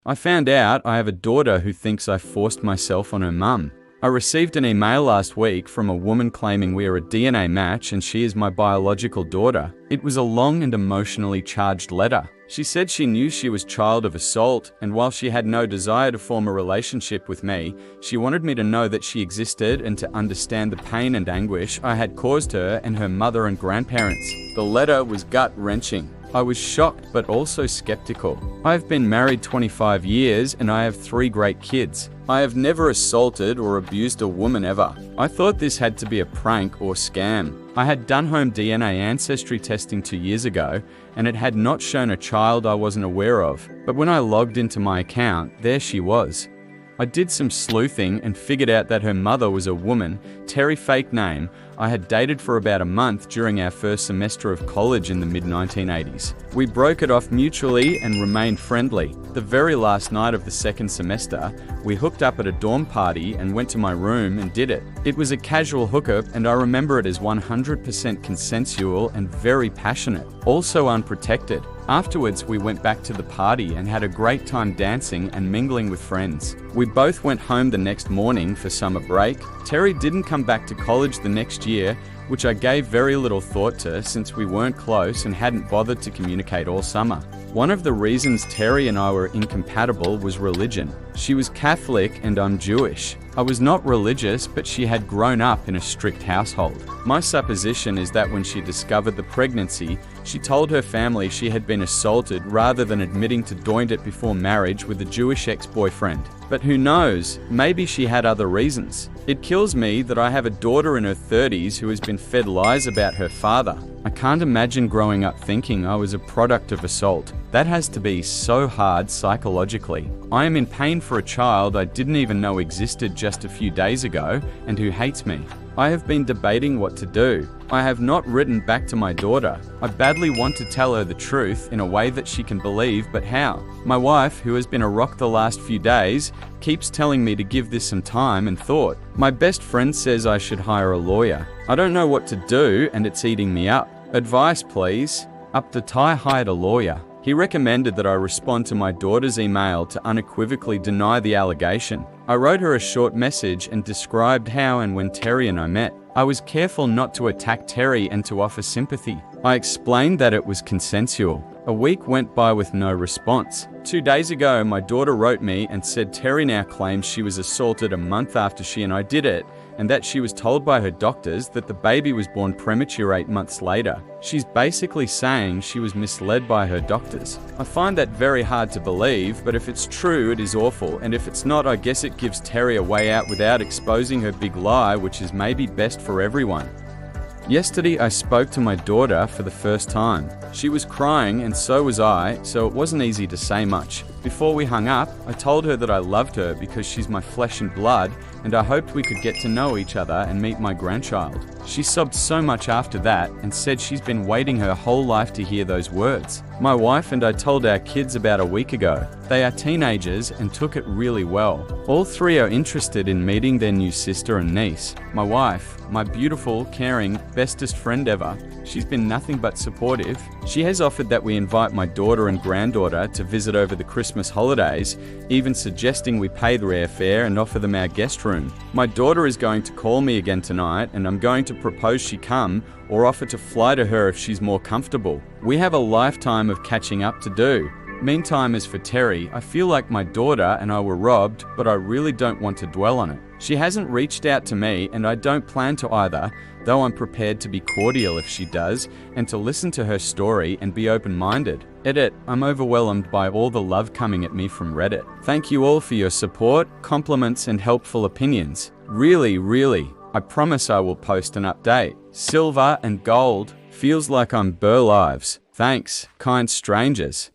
I found out I have a daughter who thinks I forced myself on her mum. I received an email last week from a woman claiming we are a DNA match and she is my biological daughter. It was a long and emotionally charged letter. She said she knew she was child of assault, and while she had no desire to form a relationship with me, she wanted me to know that she existed and to understand the pain and anguish I had caused her and her mother and grandparents. The letter was gut-wrenching. I was shocked but also skeptical. I have been married 25 years and I have 3 great kids. I have never assaulted or abused a woman ever. I thought this had to be a prank or scam. I had done home DNA ancestry testing 2 years ago and it had not shown a child I wasn't aware of. But when I logged into my account, there she was. I did some sleuthing and figured out that her mother was a woman, Terry fake name, I had dated for about a month during our first semester of college in the mid-1980s. We broke it off mutually and remained friendly. The very last night of the second semester, we hooked up at a dorm party and went to my room and did it. It was a casual hookup and I remember it as 100% consensual and very passionate, also unprotected. Afterwards, we went back to the party and had a great time dancing and mingling with friends. We both went home the next morning for summer break. Terry didn't come back to college the next year, which I gave very little thought to since we weren't close and hadn't bothered to communicate all summer. One of the reasons Terry and I were incompatible was religion. She was Catholic and I'm Jewish. I was not religious, but she had grown up in a strict household. My supposition is that when she discovered the pregnancy, she told her family she had been assaulted rather than admitting to doing it before marriage with a Jewish ex-boyfriend. But who knows, maybe she had other reasons. It kills me that I have a daughter in her 30s who has been fed lies about her father. I can't imagine growing up thinking I was a product of assault. That has to be so hard psychologically. I am in pain for a child I didn't even know existed just a few days ago and who hates me. I have been debating what to do. I have not written back to my daughter. I badly want to tell her the truth in a way that she can believe, but how? My wife, who has been a rock the last few days, keeps telling me to give this some time and thought. My best friend says I should hire a lawyer. I don't know what to do and it's eating me up. Advice, please. Up the tie hired a lawyer. He recommended that I respond to my daughter's email to unequivocally deny the allegation. I wrote her a short message and described how and when Terry and I met. I was careful not to attack Terry and to offer sympathy. I explained that it was consensual. A week went by with no response. 2 days ago, my daughter wrote me and said Terry now claims she was assaulted a month after she and I did it, and that she was told by her doctors that the baby was born premature 8 months later. She's basically saying she was misled by her doctors. I find that very hard to believe, but if it's true, it is awful, and if it's not, I guess it gives Terry a way out without exposing her big lie, which is maybe best for everyone. Yesterday, I spoke to my daughter for the first time. She was crying and so was I, so it wasn't easy to say much. Before we hung up, I told her that I loved her because she's my flesh and blood, and I hoped we could get to know each other and meet my grandchild. She sobbed so much after that and said she's been waiting her whole life to hear those words. My wife and I told our kids about a week ago. They are teenagers and took it really well. All 3 are interested in meeting their new sister and niece. My wife, my beautiful, caring, bestest friend ever, she's been nothing but supportive. She has offered that we invite my daughter and granddaughter to visit over the Christmas holidays, even suggesting we pay their airfare and offer them our guest room. My daughter is going to call me again tonight and I'm going to propose she come or offer to fly to her if she's more comfortable. We have a lifetime of catching up to do. Meantime, as for Terry, I feel like my daughter and I were robbed, but I really don't want to dwell on it. She hasn't reached out to me and I don't plan to either, though I'm prepared to be cordial if she does, and to listen to her story and be open-minded. Edit, I'm overwhelmed by all the love coming at me from Reddit. Thank you all for your support, compliments and helpful opinions. Really, I promise I will post an update. Silver and gold, feels like I'm Burr Lives. Thanks, kind strangers.